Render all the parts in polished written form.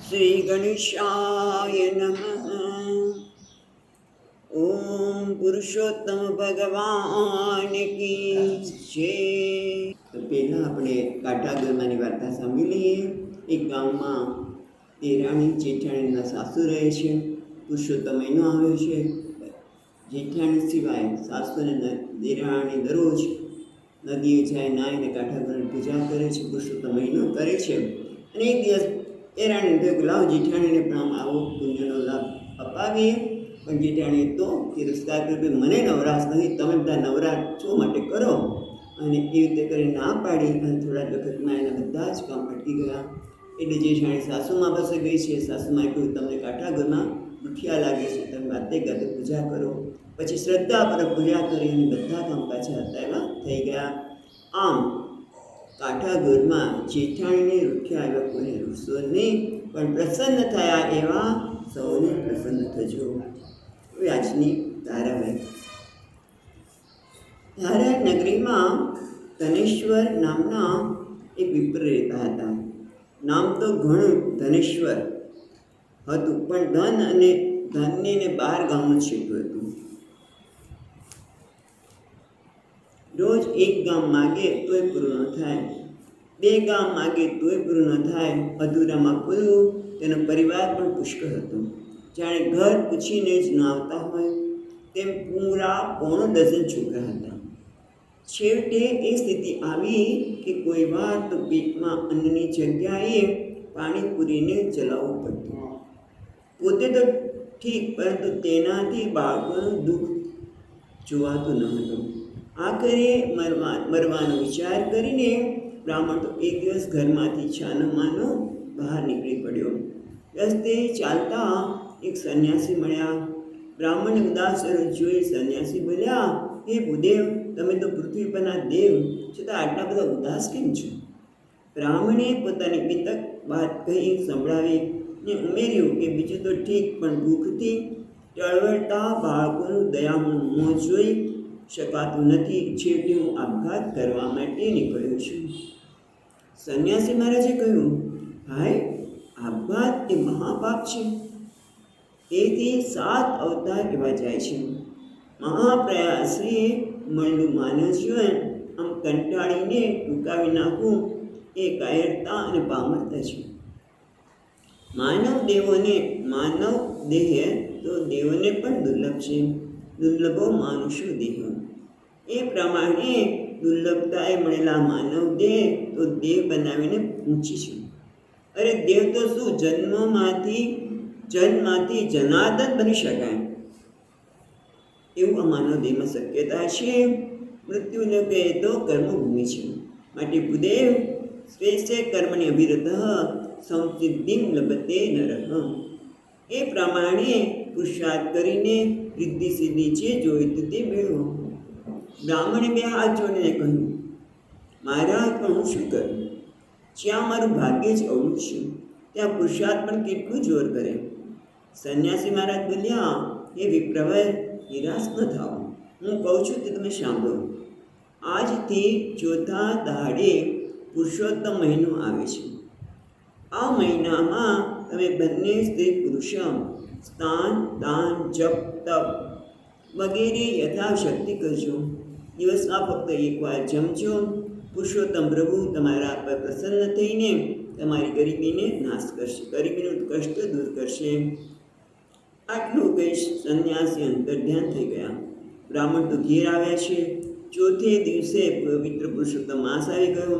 श्री गणेशाय नमः। ओम पुरुषोत्तम भगवान की जय। तो પહેલાં આપણે કાઠાગરમાંની વાર્તા સાંભળી લઈએ। એક ગામમાં દેરાણી જેઠાણીના સાસુ રહે છે। પુરુષોત્તમ મહિનો આવ્યો છે। જેઠાણી સિવાય સાસુ અને દેરાણી દરરોજ નદીએ જાય, નાહીને કાઠાગરની પૂજા કરે છે, પુરુષોત્તમ મહિનો કરે છે। અને એક દિવસ દેરાણીને થયું કે લાવ જેઠાણીને પણ આમ આવો પુણ્યનો લાભ અપાવીએ। પણ જેઠાણીએ તો તિરસ્કાર કર્યો કે મને નવરાશ નથી, તમે બધા નવરાશ છો માટે કરો। અને એ રીતે કરી ના પાડી અને થોડા વખતમાં એના બધા જ કામ અટકી ગયા। એટલે જેઠાણી સાસુમાં પાસે ગઈ છે। સાસુમાએ કહ્યું તમને કાઠાગરમાં દુખિયા લાગે છે, તમે વાતે ગાતે પૂજા કરો। પછી શ્રદ્ધા પર પૂજા કરી અને બધા કામ પાછા હતા એવા થઈ ગયા। આમ કાઠાગરમાં જેઠાણીને રૂઠ્યા એવા કોઈને રૂઠશો નહીં, પણ પ્રસન્ન થયા એવા સૌને પ્રસન્ન થજો। હવે આજની ધારાવાહિક। ધારા નગરીમાં ધનેશ્વર નામના એક વિપ્ર રહેતા હતા। નામ તો ઘણું ધનેશ્વર હતું, પણ ધન અને ધાન્યને 12 ગામનું છેટું હતું। રોજ એક ગામ માગે તોય પૂરું ન થાય, 2 ગામ માગે તોય પૂરું ન થાય, અધૂરામાં પૂરું। તેનો પરિવાર પણ પુષ્કળ હતો, જાણે ઘર પૂછીને જ ન આવતા હોય તેમ પૂરા 9 ડઝન છોકરા હતા। છેવટે એ સ્થિતિ આવી કે કોઈ વાર તો પેટમાં અન્નની જગ્યાએ પાણીપુરીને ચલાવવું પડતું। પોતે તો ઠીક, પરંતુ તેનાથી બાળકોનું દુઃખ જોવાતું ન હતું। આખરે મરવાનો વિચાર કરીને બ્રાહ્મણ તો એક દિવસ ઘરમાંથી છાનો માનો બહાર નીકળી પડ્યો। રસ્તે ચાલતા એક સંન્યાસી મળ્યા। બ્રાહ્મણને ઉદાસ જોઈ સંન્યાસી બોલ્યા, હે ભૂદેવ, તમે તો પૃથ્વી પરના દેવ, છતાં આટલા બધા ઉદાસ કેમ છો? બ્રાહ્મણે પોતાની વિતક વાત કહી સંભળાવી ને ઉમેર્યું કે બીજું તો ઠીક, પણ ભૂખથી ટળવળતા બાળકોનું દયાનું મોં જોઈ શકાતું નથી, છેવટે હું આપઘાત કરવા માટે નીકળ્યો છું। સંન્યાસી મહારાજે કહ્યું, ભાઈ, આપઘાત એ મહાપાપ છે, એથી 7 અવતાર એવા જાય છે। મહાપ્રયાસથી મળેલું માનવ જીવન આમ કંટાળીને ટૂંકાવી નાખવું એ કાયરતા અને પામરતા છે। માનવ દેહ તો દેવોને પણ દુર્લભ છે, દુર્લભો માનુષો દેહ। એ પ્રમાણે દુર્લભતાએ મળેલા માનવ દેહ તો દેવ બનાવીને ઊંચી છે। અરે દેવ તો શું, જન્મમાંથી જનાર્દન બની શકાય એવું આ માનવ દેહમાં શક્યતા છે। મૃત્યુલોકે તો કર્મભૂમિ છે, માટે ભૂદેવ સ્વેશે કર્મની અભિરત સંસિદ્ધિમ લભતે નરઃ। એ પ્રમાણે પુરુષાર્થ કરીને રિદ્ધિ સિદ્ધિ જે જોઈતું તે મેળવો। બ્રાહ્મણે 2 હાથ જોડીને કહ્યું, મહારાજ, પણ હું શું કરું? જ્યાં મારું ભાગ્ય જ અવળું છે ત્યાં પુરુષાર્થ પણ કેટલું જોર કરે? સંન્યાસી મહારાજ બોલ્યા, હે વિપ્રવર, નિરાશ ન થાઓ, હું કહું છું તે તમે સાંભળો। આજથી 4થા દાડે પુરુષોત્તમ મહિનો આવે છે। આ મહિનામાં તમે બંને સ્ત્રી પુરુષ સ્નાન, દાન, જપ, તપ વગેરે યથાશક્તિ કરજો। દિવસમાં ફક્ત 1 વાર જમજો। પુરુષોત્તમ પ્રભુ તમારા પર પ્રસન્ન થઈને તમારી ગરીબીને નાશ કરશે, ગરીબીનું કષ્ટ દૂર કરશે। આટલું કહી સંન્યાસી અંતર્ધ્યાન થઈ ગયા। બ્રાહ્મણ તો ઘેર આવ્યા છે। 4થે દિવસે પવિત્ર પુરુષોત્તમ માસ આવી ગયો।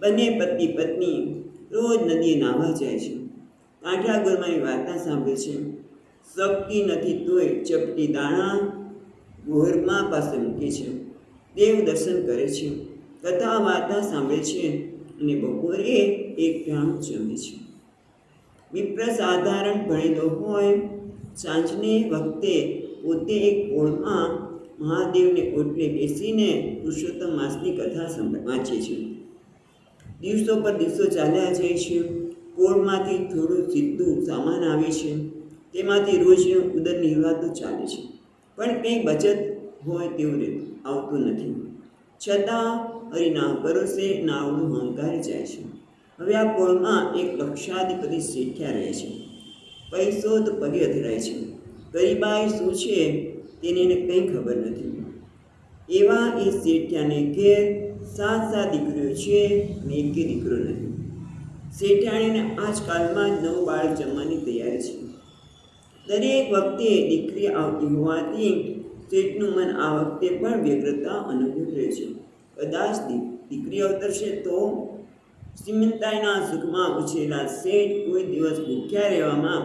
બંને પતિ પત્ની રોજ નદીએ નાહવા જાય છે। કાઠાગોરમાંની વાર્તા સાંભળે છે। શક્તિ નથી તોય ચપટી દાણા ગોરમાં પાસે મૂકે છે। દેવ દર્શન કરે છે, કથા વાર્તા સાંભળે છે અને બપોરે એક ટાણું જમે છે। વિપ્ર સાધારણ ભણેલો હોય, સાંજને વખતે પોતે એક પોળમાં મહાદેવને ઓટલે બેસીને પુરુષોત્તમ માસની કથા વાંચે છે। દિવસો પર દિવસો ચાલ્યા જાય છે। પોળમાંથી થોડું સીધું સામાન આવે છે, તેમાંથી રોજનું ઉદર નિર્વાહ તો ચાલે છે, પણ કંઈ બચત હોય તેવું આવતું નથી। છતાં હરિના ભરોસે નાવડું હંકારી જાય છે। હવે આ પોળમાં એક લક્ષાધિપતિ શેઠિયા રહે છે. પૈસો તો પગે અથડાય છે. ગરીબાઈ શું છે તેને એને કંઈ ખબર નથી. એવા એ શેઠિયાને ઘેર 7 દીકરીઓ છે અને એકે દીકરો નથી. શેઠિયાણીને આજકાલમાં જ નવું બાળક જમવાની તૈયારી છે. દરેક વખતે દીકરી આવતી હોવાથી શેઠનું મન આ વખતે પણ વ્યગ્રતા અનુભવ રહે છે. કદાચ દીકરી અવતરશે તો. શ્રીમંતાઈના સુખમાં ઉછરેલા શેઠ કોઈ દિવસ ભૂખ્યા રહેવામાં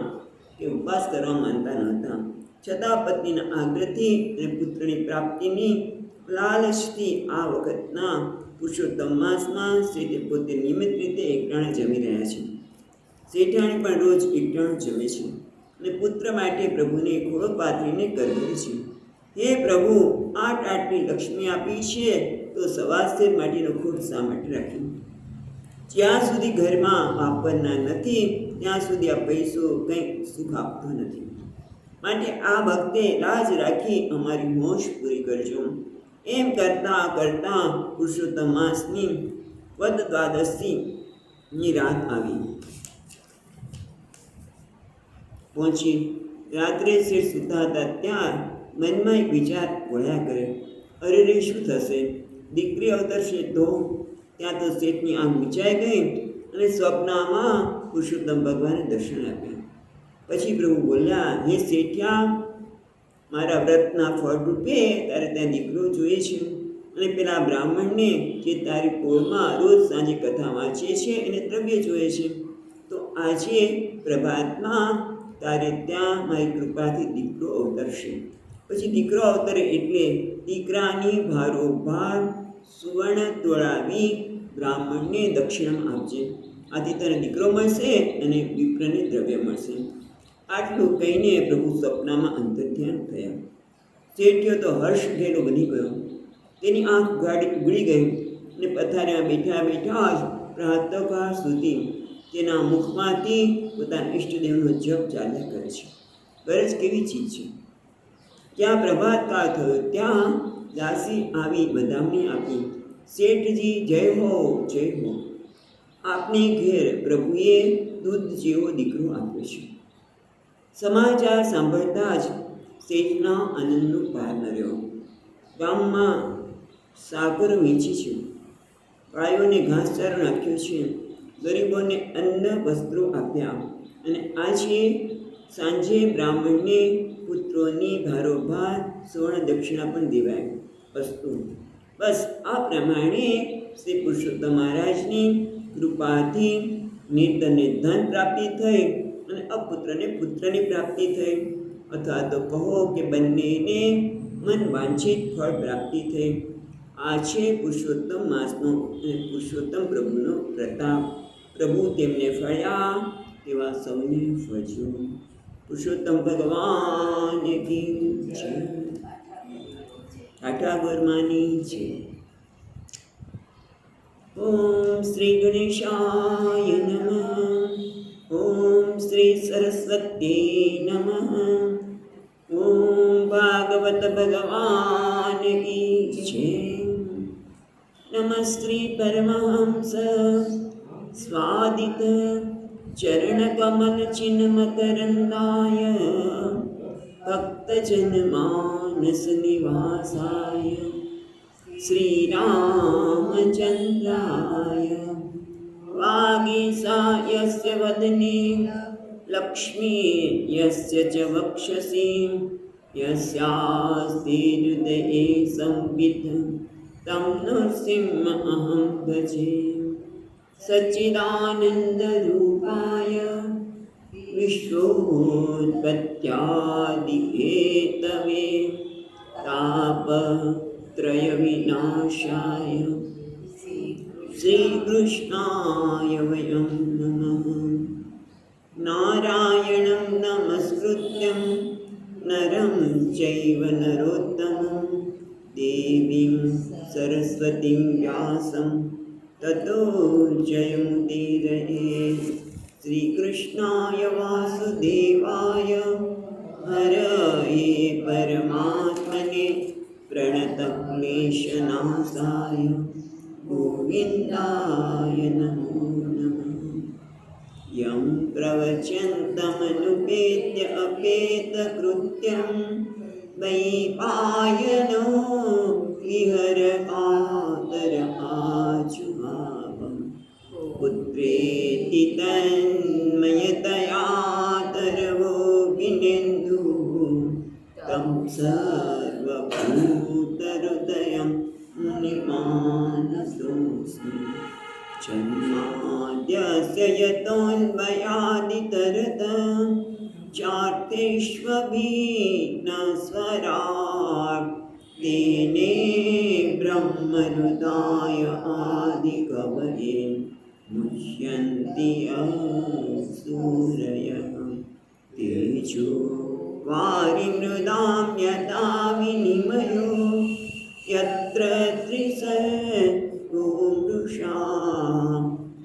કે ઉપવાસ કરવા માનતા નહોતા. છતાં પત્નીના આગ્રહથી અને પુત્રની પ્રાપ્તિની લાલચથી આ વખતના પુરુષોત્તમ માસમાં શેઠે પોતે નિયમિત રીતે એકટાણે જમી રહ્યા છે. શેઠાણી પણ રોજ એકટાણું જમે છે અને પુત્ર માટે પ્રભુને ખોળો પાથરીને કરગરે છે. હે પ્રભુ, આટલી લક્ષ્મી આપી છે તો સવાસેર માટેનો ખોટ શા માટે રાખ્યો? જ્યાં સુધી ઘરમાં વાપરનાર નથી ત્યાં સુધી આ પૈસો કંઈક સુખ આપતો નથી. માટે આ વખતે લાજ રાખી અમારી મોશ પૂરી કરજો. એમ કરતાં કરતાં પુરુષોત્તમ માસની વદ દ્વાદશીની રાત આવી પહોંચી. રાત્રે શેઠ સૂતા હતા ત્યાં મનમાં એક વિચાર બોલ્યા કરે, અરે રે, શું થશે? દીકરી અવતરશે તો? ત્યાં તો શેઠની આંખ મીચાઈ ગઈ અને સ્વપ્નમાં પુરુષોત્તમ ભગવાને દર્શન આપ્યા. પછી પ્રભુ બોલ્યા, હે શેઠિયા, મારા વ્રતના ફળરૂપે તારે ત્યાં દીકરો જોઈએ છે અને પેલા બ્રાહ્મણને જે તારી પોળમાં રોજ સાંજે કથા વાંચે છે એને દ્રવ્ય જોઈએ છે. તો આજે પ્રભાતમાં તારે ત્યાં મારી કૃપાથી દીકરો અવતરશે. પછી દીકરો અવતરે એટલે દીકરાની ભારોભાર સુવર્ણ તોળાવી બ્રાહ્મણને દક્ષિણામાં આપજે. આથી તને દીકરો મળશે અને વિપ્રને દ્રવ્ય મળશે. આટલું કહીને પ્રભુ સપનામાં અંતર્ધ્યાન થયા. શેઠિયો તો હર્ષ ઘેલો બની ગયો. તેની આંખ ગાડી ઉગડી ગઈ અને પથારીમાં બેઠા બેઠા જ પ્રાતઃકાળ સુધી તેના મુખમાંથી પોતાના ઈષ્ટદેવનો જપ ચાલ્યા કરે છે. ગરજ કેવી ચીજ છે! જ્યાં પ્રભાતકાળ થયો ત્યાં દાસી આવી વધામણી આપી, શેઠજી જય હો, જય હો. આપને ઘેર પ્રભુએ દૂધ જેવો દીકરો આપ્યો છે. સમાચાર સાંભળતા જ શેઠના આનંદનો પાર ન રહ્યો. ગામમાં સાકર વેચી છે, ગાયોને ઘાસચારો નાખ્યો છે, ગરીબોને અન્ન વસ્ત્રો આપ્યા અને આજે સાંજે બ્રાહ્મણને પુત્રોની ભારોભાર સુવર્ણ દક્ષિણા પણ દેવાય. વસ્તુ બસ આ પ્રમાણે શ્રી પુરુષોત્તમ મહારાજની કૃપાથી નિર્ધનને ધન પ્રાપ્તિ થઈ અને અપુત્રને પુત્રની પ્રાપ્તિ થઈ, અથવા તો કહો કે બંનેને મન વાંછિત ફળ પ્રાપ્તિ થઈ. આ છે પુરુષોત્તમ માસનો અને પુરુષોત્તમ પ્રભુનો પ્રતાપ. પ્રભુ તેમને ફળ્યા તેવા સૌને ફળજો. પુરુષોત્તમ ભગવાન કી જય. ટાટા ગોરમાની છે. ઓમ શ્રી ગણેશાય નમઃ. ઓમ શ્રી સરસ્વતી નમઃ. ઓમ ભાગવત ભગવાન કી જય. નમઃ શ્રી પરમહંસ સ્વાદિત ચરણકમલ ચિન્મકરંદાય ભક્તજનમાનસ નિવાસાય શ્રીરામચંદ્રાય વાગીસાયસ્ય વદને લક્ષ્મી યસ્ય ચ વક્ષસી યસ્યાસ્તિ હૃદયે સંવિત तं नृसिंहमहं भजे. सच्चिदानन्दरूपाय विश्वोत्पत्त्यादिहेतवे तापत्रयविनाशाय श्रीकृष्णाय वयं नमः. नारायणं नमस्कृत्यं नरं चैव नरोत्तमं देवीं सरस्वतीं व्यासं ततो जयमुदीरये. श्रीकृष्णाय वासुदेवाय हरये परमात्मने प्रणतक्लेशनाशाय गोविन्दाय गोविन्दाय नमो नमः। यं प्रवच्यन्तमनुपेत्य अपेतकृत्यं वैपायनो विहरकातर आजुहावम् पुत्रेति तन्मयतया तरवो विनेन्दुः तं सर्वभूतहृदयं मुनिमानतोऽस्मि। जन्माद्यस्य यतोऽन्वयादितरतश्चार्थेष्वभिघ्नस्वराट् तेने ब्रह्महृदाय आदिकवये मुह्यन्ति सूरयः। तेजो वारिमृदां यथा विनिमयो यत्र त्रिसर्गो मृषा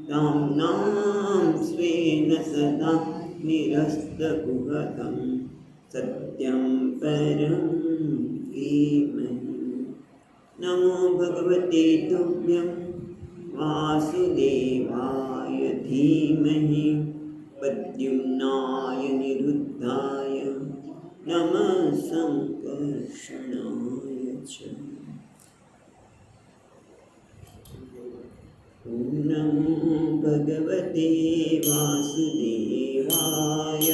ताम्नां स्वेन सदा निरस्तकुहकं सत्यं परं धीमहि। नमो भगवते तुभ्यं वासुदेवाय धीमहि प्रद्युम्नाय निरुद्धाय नमः संकर्षणाय च। ॐ नमो भगवते वासुदेवाय।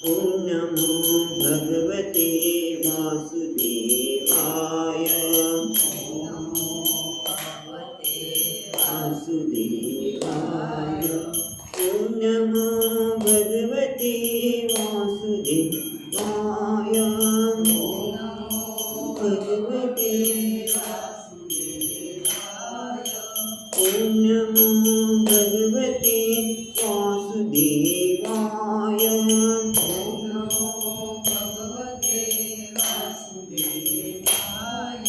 ॐ नमो भगवते वासुदेवाय। वासुदेवाय। ॐ नमो भगवते वासुदेवाय। भगवते ॐ नमो भगवते वासुदेवाय। ॐ नमो भगवते वासुदेवाय।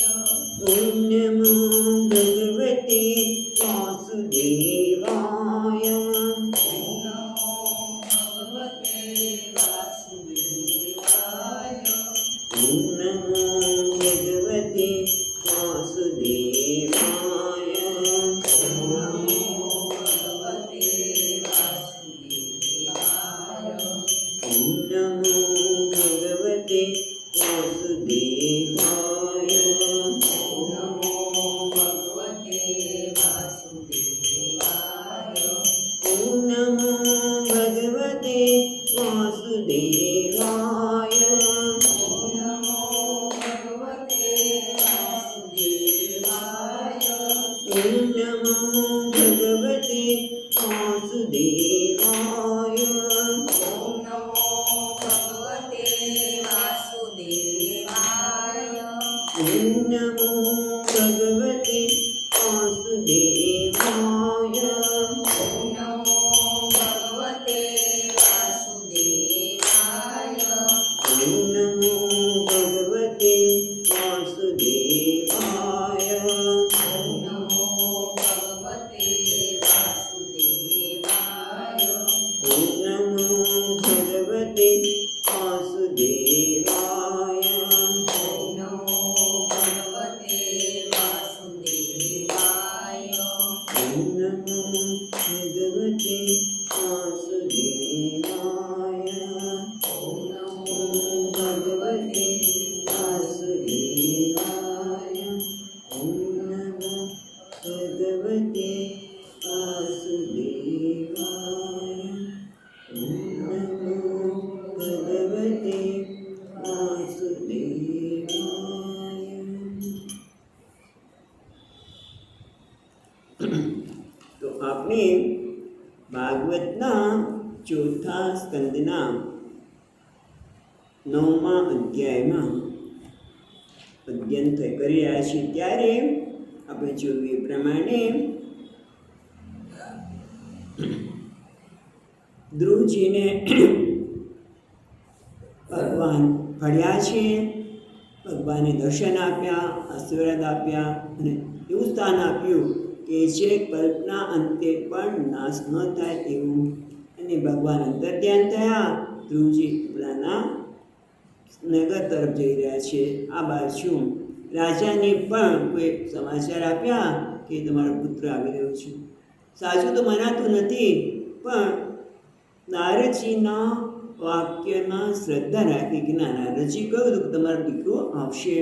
ॐ नमो भगवते वासुदेवाय। ॐ नमो भगवते वासुदेवाय। ॐ नमो भगवते वासुदेवाय। ॐ नमो भगवते वासुदेवाय। ॐ नमो भगवते वासुदेवाय। ॐ नमो भगवते वासुदेवाय। ॐ नमो भगवते वासुदेवाय। ॐ नमो भगवते वासुदेवाय। ॐ भगवते वासुदेवाय। ॐ नमो भगवते वासुदेवाय। ॐ नमो भगवते वासुदेवाय। તો આપણે ભાગવતના ચોથા સ્કંદના 9મા અધ્યાયમાં અધ્યયન કરી રહ્યા છીએ ત્યારે આપણે જોયું એ પ્રમાણે ધ્રુવજીને ભગવાન ફળ્યા છે, ભગવાને દર્શન આપ્યા, આશીર્વાદ આપ્યા અને એવું સ્થાન આપ્યું કે જે કલ્પના અંતે પણ નાશ ન થાય એવું. અને ભગવાન અંતર્ધ્યાન થયા, ધ્રુવજી પોતાના નગર તરફ જઈ રહ્યા છે. આ બાજુ રાજાને પણ કોઈ સમાચાર આપ્યા કે તમારો પુત્ર આવી રહ્યો છે. સાચું તો મનાતું નથી, પણ નારદજીના વાક્યમાં શ્રદ્ધા રાખી કે ના, નારદજી કહ્યું કે તમારો દીકરો આવશે,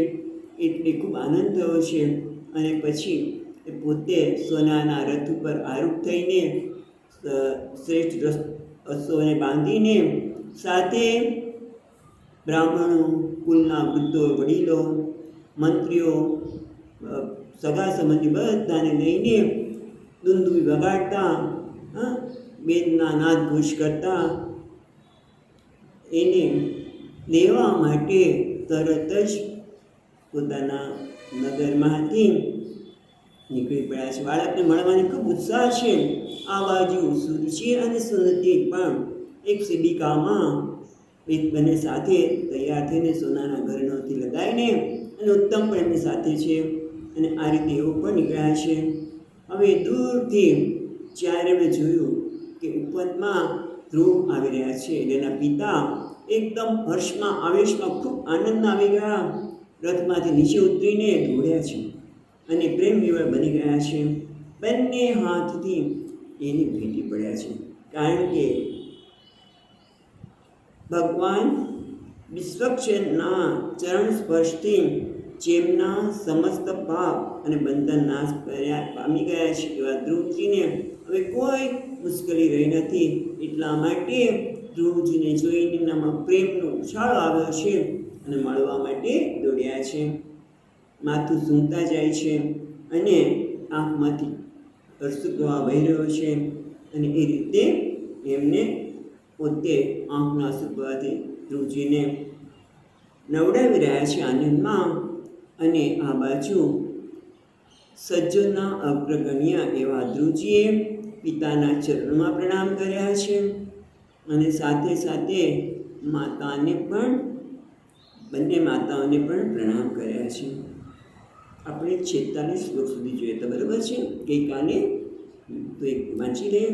એટલે ખૂબ આનંદ થયો છે. અને પછી એ પોતે સોનાના રથ ઉપર આરૂઢ થઈને શ્રેષ્ઠ અશ્વને બાંધીને સાથે બ્રાહ્મણો, કુલના વૃદ્ધો, વડીલો, મંત્રીઓ, સગા સંબંધી બધાને લઈને દુંદુભી વગાડતા, વેદના નાદ ઘોષ કરતા એને લેવા માટે તરત જ પોતાના નગરમાંથી નીકળી પડ્યા છે. બાળકને મળવાની ખૂબ ઉત્સાહ છે. આ બાજુ સુરુચિ અને સુનતિ પણ એક શિબિકામાં એક બંને સાથે તૈયાર થઈને સોનાના ઘરેણાંથી લગાવીને અને ઉત્તમ પણ એમની સાથે છે. અને આ રીતે એવો પણ નીકળ્યા છે. હવે દૂરથી જ્યારે મેં જોયું કે ઉપવનમાં ધ્રુવ આવી રહ્યા છે, એના પિતા એકદમ હર્ષમાં, આવેશમાં, ખૂબ આનંદમાં આવી ગયા. રથમાંથી નીચે ઉતરીને દોડ્યા છે અને પ્રેમ વિવળ બની ગયા છે. બંને હાથથી એની ભેટી પડ્યા છે, કારણ કે ભગવાન વિશ્વક્ષેત્રના ચરણ સ્પર્શથી જેમના સમસ્ત પાપ અને બંધન નાશ પામી ગયા છે એવા ધ્રુવજીને હવે કોઈ મુશ્કેલી રહી નથી. એટલા માટે ધ્રુવજીને જોઈને એમનામાં પ્રેમનો ઉછાળો આવ્યો છે અને મળવા માટે દોડ્યા છે. માથું સૂંઘતા જાય છે અને આંખમાંથી અશ્રુપ્રવાહ વહી રહ્યો છે. અને એ રીતે એમને પોતે આંખના અશ્રુપ્રવાહથી ધ્રુવજીને નવડાવી રહ્યા છે આનંદમાં. અને આ બાજુ સજ્જનના અગ્રગણ્ય એવા ધ્રુવજીએ પિતાના ચરણોમાં પ્રણામ કર્યા છે અને સાથે સાથે માતાને પણ, બંને માતાઓને પણ પ્રણામ કર્યા છે. આપણે 46 શ્લોક સુધી જોઈએ તો બરાબર છે ગઈકાલે, તો એક વાંચી લઈએ.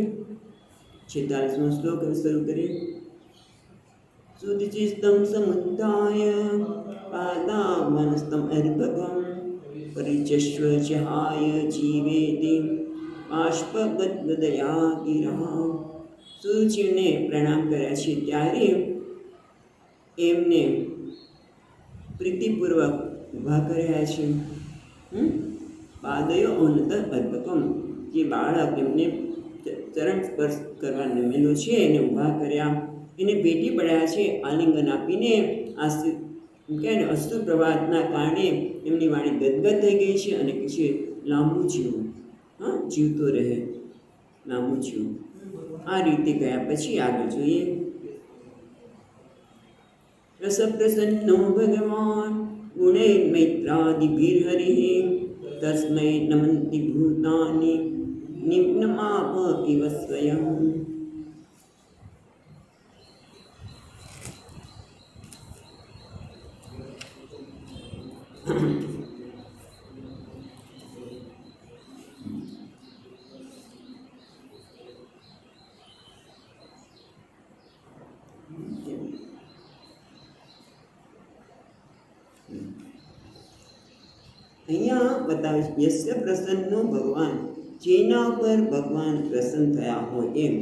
46મો શ્લોક હવે શરૂ કરીએ. સુદિચિસ્તમ સમુદ્ધાય પાદાવનસ્તમ અર્ભકમ પરિચશ્વ જહાય જીવેતિ બાષ્પગદગદયા ગિરઃ. સુરુચિને પ્રણામ કર્યા છે ત્યારે એમને પ્રીતિપૂર્વક ઊભા કર્યા છે. પાદયો ઉન્નત અર્ભકમ, જે બાળક એમને ચરણ સ્પર્શ કરવા નમેલો છે એને ઊભા કર્યા, એને ભેટી પડ્યા છે. આલિંગન આપીને કહે ને, અશ્રુ પ્રવાહના કારણે એમની વાણી ગદગદ થઈ ગઈ છે અને કે છે લાંબુ જીવું, જીવતો રહે, લાંબુ જીવું. આ રીતે ગયા પછી આગળ જોઈએ. રસપ્રસન્નો ભગવાન ગુણૈર્મૈત્રાદિભિર્હરિઃ તસ્મૈ નમન્તિ ભૂતાનિ નિમ્નમાપ ઇવ સ્વયં. અહીંયા બતાવે છે યસ્ય પ્રસન્નો ભગવાન, જેના પર ભગવાન પ્રસન્ન થયા હોય એમ.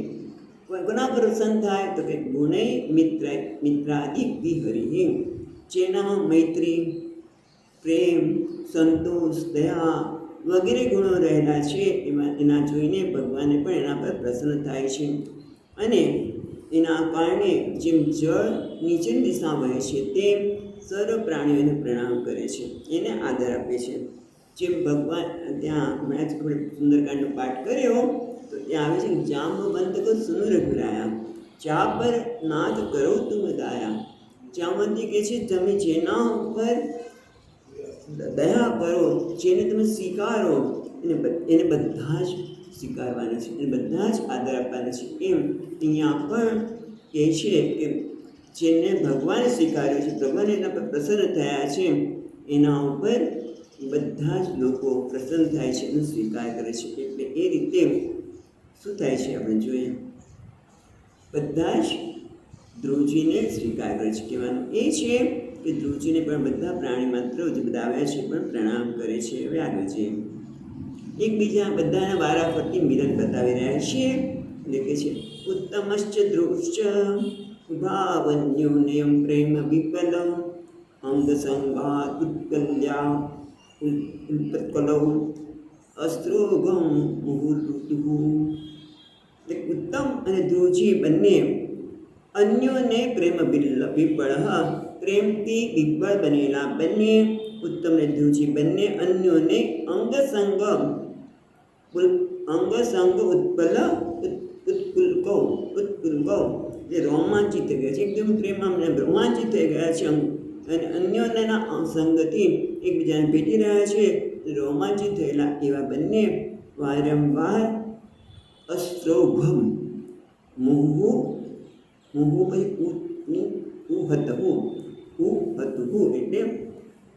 કોના પર પ્રસન્ન થાય તો કે ગુણૈ મિત્રાદિ વિહરિ, જેનામાં મૈત્રી, પ્રેમ, સંતોષ, દયા વગેરે ગુણો રહેલા છે. એના જોઈને ભગવાને પણ એના પર પ્રસન્ન થાય છે. અને એના કારણે જેમ જળ નીચેની દિશા વહે છે તેમ સર્વ પ્રાણીઓને પ્રણામ કરે છે, એને આદર આપે છે. જેમ ભગવાન ત્યાં હમણાં જ સુંદરકાંડનો પાઠ કર્યો તો ત્યાં આવે છે કે જામવંત કો સુનો રઘુરાયા, જા પર નાદ કરો તુમ દાયા. જામવંતી કહે છે તમે જેના ઉપર દયા કરો, જેને તમે સ્વીકારો, એને બધા જ સ્વીકારવાના છે, એને બધા જ આદર આપવાના છે. એમ અહીંયા પણ કહે છે કે જેને ભગવાને સ્વીકાર્યો છે, ભગવાન એના પર પ્રસન્ન થયા છે, એના ઉપર બધા જ લોકો પ્રસન્ન થાય છે, એનો સ્વીકાર કરે છે. એટલે એ રીતે શું થાય છે આપણે જોઈએ. બધા જ ધ્રુવજીને સ્વીકાર કરે છે. કહેવાનું એ છે કે ધ્રુવજીને પણ બધા પ્રાણી માત્ર જ બધા આવ્યા છે પણ પ્રણામ કરે છે. હવે આગળ છે એકબીજા બધાના વારાફરતી મિલન બતાવી રહ્યા છે. દેખે છે ઉત્તમશ્ચ ધ્રુવશ્ચ ભાવન્યુનયમ પ્રેમ વિપલ અંગ સંગાત ઉત્કલ્યા ઉત્કલૌ અસ્ત્રોગમ મુહુર્તુઃ. ઉત્તમ અને ધ્રુવજી બંને અન્યોને પ્રેમ વિપળ પ્રેમથી વિપળ બનેલા બંને ઉત્તમ અને ધ્રુવજી બંને અન્યોને અંગ ઉત્પલ ઉત્કુલકો જે રોમાંચિત થઈ ગયા છે, એકદમ પ્રેમમાં રોમાંચિત થઈ ગયા છે અને અન્યોના સંગથી એકબીજાને ભેટી રહ્યા છે. રોમાંચિત થયેલા એવા બંને વારંવાર અસ્ત્રોભમ મુહુ પછી ઉહતું એટલે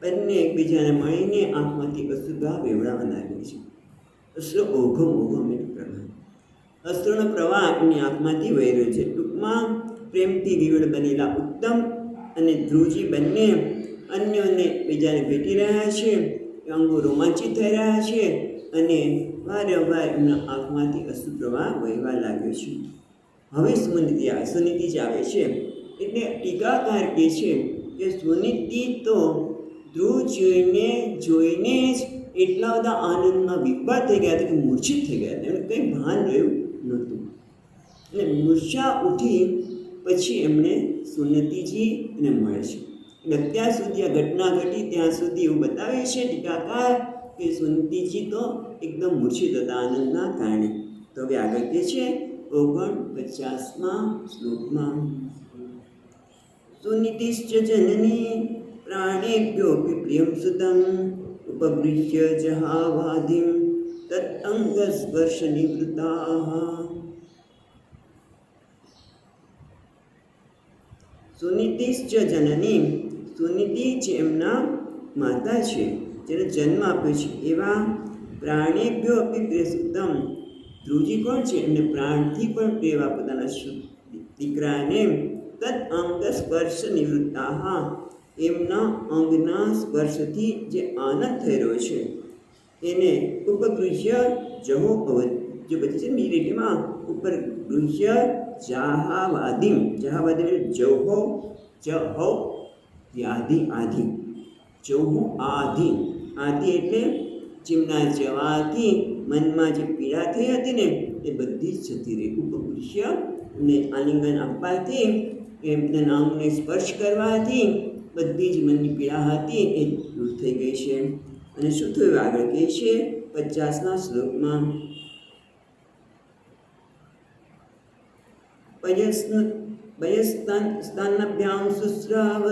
બંને એકબીજાને મળીને આંખમાંથી અશ્રુભાવ વેવડાવવા લાગે છે. અશ્રુ ઓઘમ એટલે પ્રવાહ, અશ્રુનો પ્રવાહ એમની આંખમાંથી વહી રહ્યો છે. ટૂંકમાં પ્રેમથી વિવળ બનેલા ઉત્તમ અને ધ્રુવજી બંને અન્યોને બીજાને ભેટી રહ્યા છે, અંગો રોમાંચિત થઈ રહ્યા છે અને વારંવાર એમના આંખમાંથી અશ્રુ પ્રવાહ વહેવા લાગ્યો છે. હવે સુનીતિ જ આવે છે. એટલે ટીકાકાર કહે છે કે સુનીતિ તો ધ્રુવ જોઈને જ એટલા બધા આનંદમાં વિભા થઈ ગયા હતા કે મૂર્છિત થઈ ગયા હતા. એમને કંઈ ભાન રહ્યું નહોતું અને મૂર્છા ઉઠી પછી એમણે સુનીતિજીને મળે છે. એટલે ત્યાં સુધી આ ઘટના ઘટી ત્યાં સુધી એવું બતાવે છે ટીકાકાર કે સુનીતિજી તો એકદમ મૂર્છિત હતા આનંદના કારણે. તો હવે આગળ કહે છે 49મા શ્લોકમાં સુનીતિશ્ચ જનની પ્રાણેભ્યોऽપि પ્રિયં સુતં ઉપગૃહ્ય જહાવાધિં તદંગસ્પર્શ નિવૃત્તાઃ. સુનીતિશ્ચ જનની, સુનીતિ જે એમના માતા છે, જેને જન્મ આપ્યો છે, એવા પ્રાણેભ્યોऽપि પ્રિયસુતમ, ધ્રુવજી કોણ છે? એમને પ્રાણથી પણ પ્રિય પોતાના દીકરાને તદ અંગ સ્પર્શ નિવૃત્તાઃ, એમના અંગના સ્પર્શથી જે આનંદ થઈ રહ્યો છે એને ઉપગૃહ્ય જહો ભવત, જો બધી છે મીરેટીમાં ઉપર ગૃહ્ય જહાવાધિમ, જહાવાધિમ એટલે જહો યાધિ આધિ, જહુ આધિ, આધિ એટલે જેમના જવાથી મનમાં જે પીડા થઈ હતી ને એ બધી જ જતી રહી. ઉપગૃહ્ય ને આલિંગન આપવાથી એમના અંગને સ્પર્શ કરવાથી બધી જ મનની પીડા હતી એ દૂર થઈ ગઈ છે. અને શું થયું આગળ કહે છે 50મા શ્લોકમાં પયસ્તાન્નભ્યામ શુશ્રાવ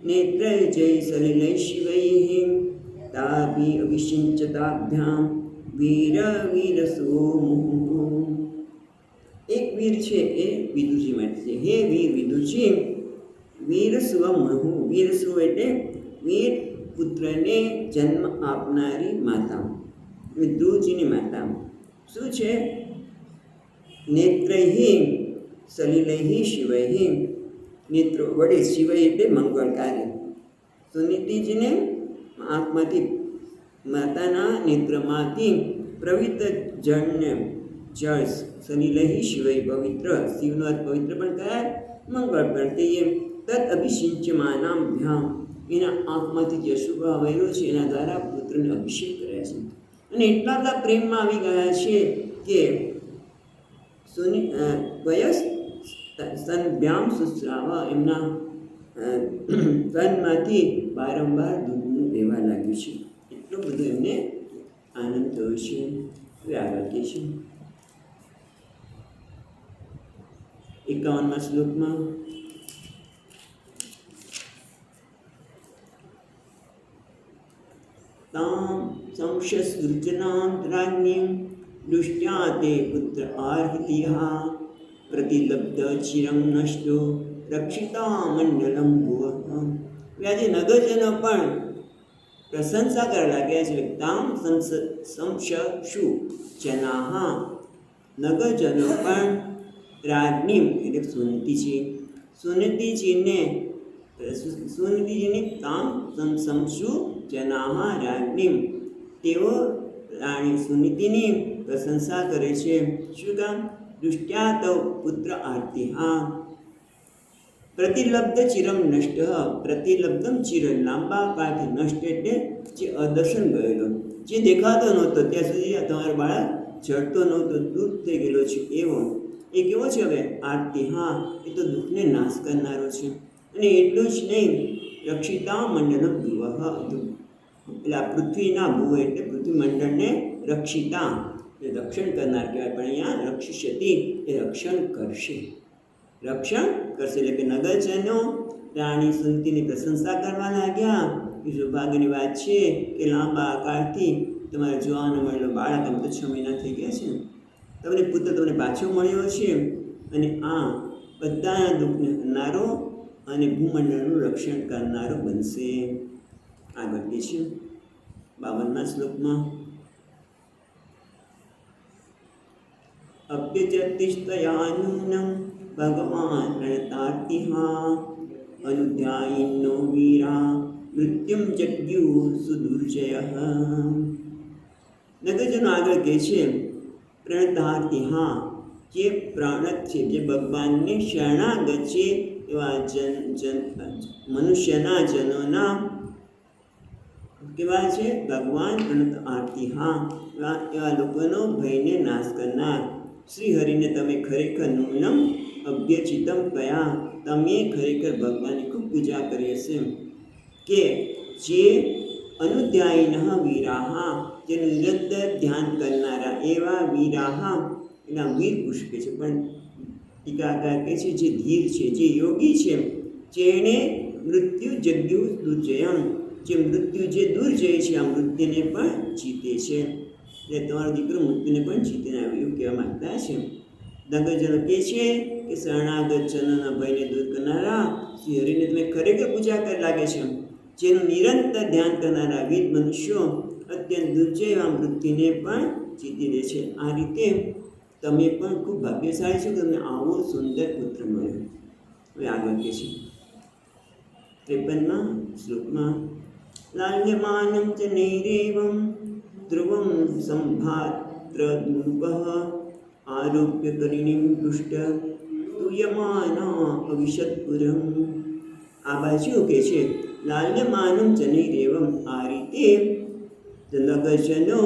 નેત્રૈ સલિલૈ શિવૈઃ તાભી અવિષિંચતાભ્યામ વીરસો મુહુઃ. એક વીર છે એ વિદુરજી માટે છે. હે વીર વિદુરજી, વીર સ્વમહુ, વીર સ્વ એટલે વીર પુત્રને જન્મ આપનારી માતા, ધ્રુવજીની માતા શું છે? નેત્રૈ સલિલૈ શિવૈ, નેત્રો વડે શિવૈ એટલે મંગળકારી. સુનીતિજીને આંખમાંથી માતાના નેત્રમાંથી પવિત્ર જળ સલિલૈ શિવૈ, પવિત્ર, શિવનો અર્થ પવિત્ર પણ કહેવાય, મંગળ પણ કહીએ. તદ અભિષિંચ્યમાનાં ભ્યામ, એના આંખમાંથી જે અશુભ વહેલો છે એના દ્વારા પુત્રને અભિષેક કર્યા છે. અને એટલા બધા પ્રેમમાં આવી ગયા છે કે સ્તનભ્યામ શુશ્રાવ, એમના સ્તનમાંથી વારંવાર દૂધનું વહેવા લાગ્યું છે. એટલો બધો એમને આનંદ થયો છે. હવે આગળ કહે છે 51મા શ્લોકમાં તામ સંશસૃજનાં રાજ્ઞીં દૃષ્ટ્યા તે પુત્ર આર્હિતિહા પ્રતિલબ્ધ ચિરં નષ્ટો રક્ષિતા મંડલમ ભુવઃ. આજે નગરજનો પણ પ્રશંસા કરવા લાગ્યા છે. તામ સંશસુ જનાઃ, નગરજનો પણ રાજ્ઞી એટલે સુનીતિજીને સુનીતિજીની તામ સમસુ જનાહા રાજ્ઞીમ, તેઓ રાણી સુનીતિની પ્રશંસા કરે છે. શું કામ? દૃષ્ટ્યા તવ પુત્ર આર્તિહા પ્રતિલબ્ધ ચિરમ નષ્ટ. પ્રતિલબ્ધમ ચિર, લાંબા કાળથી નષ્ટ એટલે જે અદર્શન ગયેલો, જે દેખાતો નહોતો, ત્યાં સુધી તમારો બાળક જડતો નહોતો, દૂર થઈ ગયેલો છે એવો એ કેવો છે હવે? આરતી. હા, એ તો દુઃખને નાશ કરનારો છે. અને એટલું જ નહીં, રક્ષિતા મંડલમ ભુવઃ, એટલે આ પૃથ્વીના ભુવ એટલે પૃથ્વી મંડળને રક્ષિતા એટલે રક્ષણ કરનાર કહેવાય. પણ અહીંયા રક્ષિષ્યતિ એ રક્ષણ કરશે, રક્ષણ કરશે. એટલે કે નગરજનો રાણી સુનીતિની પ્રશંસા કરવા લાગ્યા. એ સૌભાગ્યની વાત છે કે લાંબા કાળથી તમારે જોવાનો મળેલો બાળક, આમ તો 6 મહિના થઈ ગયા છે, તમને પુત્ર તમને પાછો મળ્યો છે, અને આ બધાના દુઃખને હરનારો અને ભૂમંડળનું રક્ષણ કરનારો બનશે. આગળ કે છે 52મા શ્લોકમાં, અપ્યચતિસ્તયાનૂનમ ભગવાન રણતાર્તિહા અનુધ્યાયિનો વીરા મૃત્યુમ જગ્યુ સુદુર્જયઃ. નગરજનો આગળ કહે છે પ્રણતાર્થી, હા, જે પ્રાણત છે, જે ભગવાનને શરણાગત છે એવા મનુષ્યના જનોના કેવા છે? ભગવાન પ્રણત આરતી. હા, એવા લોકોનો ભયને નાશ કરનાર શ્રી હરિને તમે ખરેખર નૂનમ અભ્યચિતમ કયા, તમે ખરેખર ભગવાનની ખૂબ પૂજા કરી હશે. કે જે અનુધ્યાયિનઃ વીરાહા, જેનું નિરંતર ધ્યાન કરનારા એવા વીરાહા, એના વીર પુરુષ કહે છે. પણ ટીકાકાર કહે છે જે ધીર છે, જે યોગી છે, જેણે મૃત્યુ જગ્યુ દુર્જયમ, જે મૃત્યુ જે દુર્જય છે આ મૃત્યુને પણ જીતે છે. એટલે તમારો દીકરો મૃત્યુને પણ જીતીને આવ્યું એવું કહેવા માંગતા છે. નગરજનો કહે છે કે શરણાગત જનોના ભયને દૂર કરનારા શ્રી હરિને તમે ખરેખર પૂજા કરી લાગે છે. જેનું નિરંતર ધ્યાન કરનારા વીર મનુષ્યો અત્યંત દુર્જય એવા મૃત્યુને પણ જીતી લે છે. આ રીતે તમે પણ ખૂબ ભાગ્યશાળી છો, તમને આવો સુંદર પુત્ર મળ્યો. હવે આગળ કહે છે 53મા શ્લોકમાં, લાલ્યમાનં ચ નૈરેવં ધ્રુવં સંભાત્રદુપઃ આરોપ્ય કરિણીમ દુષ્ટ તુયમાના અવિશત્પુરમ. આ બાજુ કહે છે લાલ્યમાનમ ચ નૈરેવં, આ રીતે નગરજનો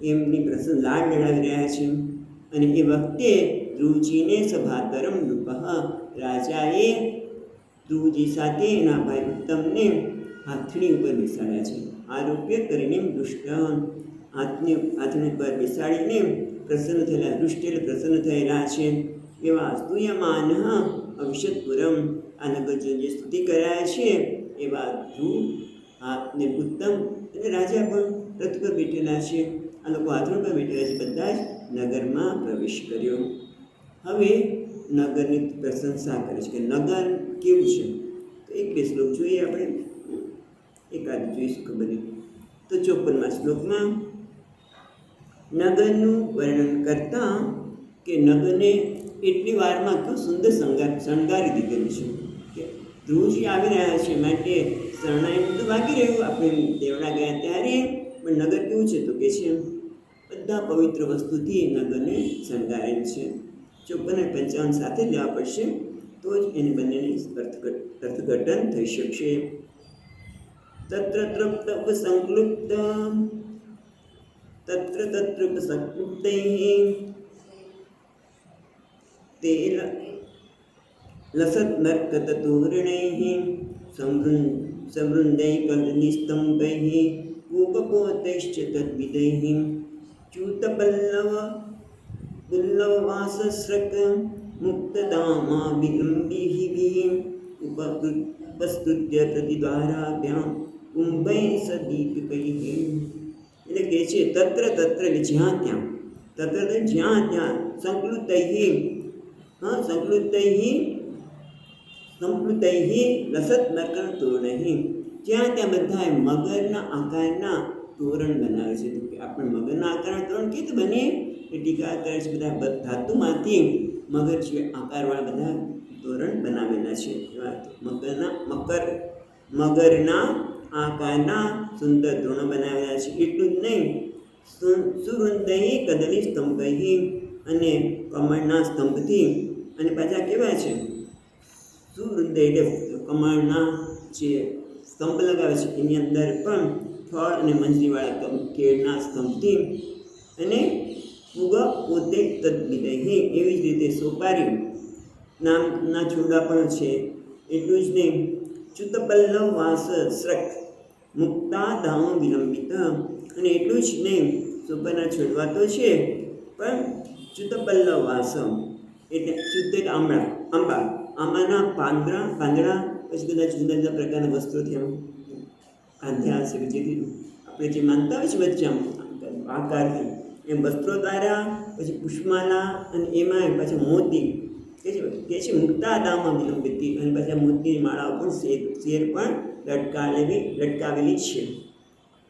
એમની પ્રસન્ન લાડ લડાવી રહ્યા છે. અને એ વખતે ધ્રુવજીને સભાતરમ નૃપઃ, રાજાએ ધ્રુવજી સાથે એના ભાઈ ઉત્તમને હાથણી ઉપર બેસાડ્યા છે. આરોગ્ય કરીને દુષ્ટ, હાથણી પર બેસાડીને પ્રસન્ન થયેલા, દુષ્ટ એટલે પ્રસન્ન થયેલા છે એવા સ્તુયમાન અવિશત્પુરમ, આ નગરજનો જે સ્તુતિ કરાયા છે એવા ધ્રુવ ને ઉત્તમ અને રાજા પણ રથ પર બેઠેલા છે. આ લોકો હાથણી પર બેઠેલા છે. બધા જ નગરમાં પ્રવેશ કર્યો. હવે નગરની પ્રશંસા કરે છે કે નગર કેવું છે. તો એક બે શ્લોક જોઈએ આપણે, એકાદ જોઈશું ખબર નહીં. તો 54મા શ્લોકમાં નગરનું વર્ણન કરતા કે નગરને એટલી વારમાં કેવું સુંદર શણગારી દીધેલું છે કે ધ્રુવજી આવી રહ્યા છે માટે શરણાઈ બધું વાગી રહ્યું. આપણે દેવડા ગયા ત્યારે પણ નગર કેવું છે તો કે છે બધા પવિત્ર વસ્તુથી નગરને શણગારેલ છે. 54 અને 55 સાથે લેવા પડશે તો જ એને બંનેની અર્થઘટન થઈ શકશે. તત્ર સંકલુપ્ત તત્ર સંકલુપ્તૈ તે લસત નર્કત તોરણૈ સમૃંદૈ કલનિસ્તંભૈ કૂપપોતૈશ્ચ તદ્વિદૈ ચ્યુતપલ્લવ પુલ્લવવાસસ્રક મુક્તદામા વિલંબિભિઃ ઉપસ્તુત્ય પ્રતિદ્વારાભ્યામ કુંભૈ સદીપિકૈ. એટલે કહે છે તત્ર એટલે જ્યાં ત્યાં, તત્ર જ્યાં ત્યાં, સંકલુતૈ લસત નર્કન તોરણૈ, જ્યાં ત્યાં બધાએ મગરના આકારના તોરણ બનાવે છે. તો આપણે મગરના આકારના તોરણ કેવી રીતે બને? એ ટીકાકાર છે બધા ધાતુમાંથી મગર છે આકારવાળા બધા તોરણ બનાવેલા છે. મગરના આકારના સુંદર તોરણો બનાવેલા છે. એટલું જ નહીં, સુરુંદહી કદલી સ્તંભહી અને કમળના સ્તંભથી, અને પાછા કેવા છે સુવૃદ્ધ એટલે કમળના જે સ્તંભ લગાવે છે એની અંદર પણ ફળ અને મંજરીવાળા કેળના સ્તંભથી, અને ફૂગ પોતે તદ્વિદહી એવી જ રીતે સોપારી નામના છોડવા પણ છે. એટલું જ નહીં, ચ્યુતપલ્લવ વાસ સ્રક મુક્તા ધામ વિલંબિત, અને એટલું જ નહીં સોપારીના છોડવા તો છે પણ ચ્યુતપલ્લવ વાસ એટલે ચ્યુત આંબા, આંબાના પાંદડા પછી કદાચ જુદા જુદા પ્રકારના વસ્ત્રોથી આમ બાંધ્યા હશે, જેથી આપણે જે માનતા હોય છે વચ્ચે આકારથી એમ વસ્ત્રો દ્વારા, પછી પુષ્પમાલા, અને એમાં પાછા મોતી કે છે મુક્તા દામમાં વિલંબિતી, અને પાછા મોતીની માળાઓ પણ શેર પણ લટકાવેલી છે.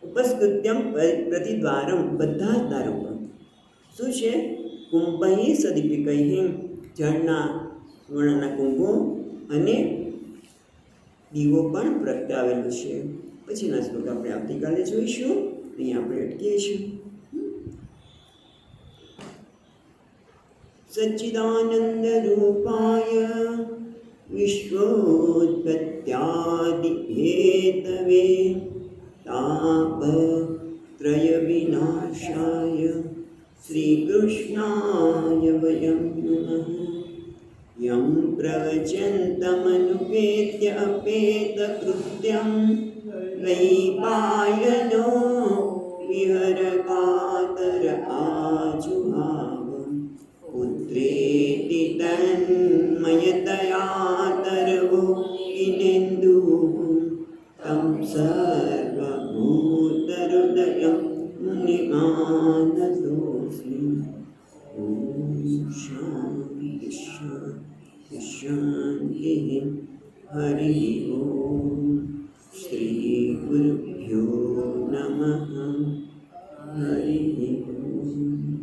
ઉપસ્કૃત્યમ પ્રતિદ્વારમ બધા જ દારો પર શું છે કુંભહી સદીપિકહી જળના વર્ણના કુંભો અને દીવો પણ પ્રગટાવેલો છે. પછીના શ્લોક આપણે આવતીકાલે જોઈશું. અહીંયા આપણે અટકીએ છીએ. સચ્ચિદાનંદ રૂપાય વિશ્વોત્પત્યાદિ હેતવે તાપત્રય વિનાશાય શ્રી કૃષ્ણાય વયં નમઃ. યં પ્રવચन्तમનુપેત્ય અપેતકૃત્યં વૈપાયનો વિહરકાતર આજુહાવ પુત્રેતિ તન્મયતયા તરવો વિનેન્દુઃ तं સર્વભૂતહૃદયં મુનિમાનતોऽસ્મि. ઓમ શાંતિ શાંતિ શાંતિઃ. હરિ ઓમ. શ્રી ગુરુભ્યો નમઃ. હરિ ઓમ.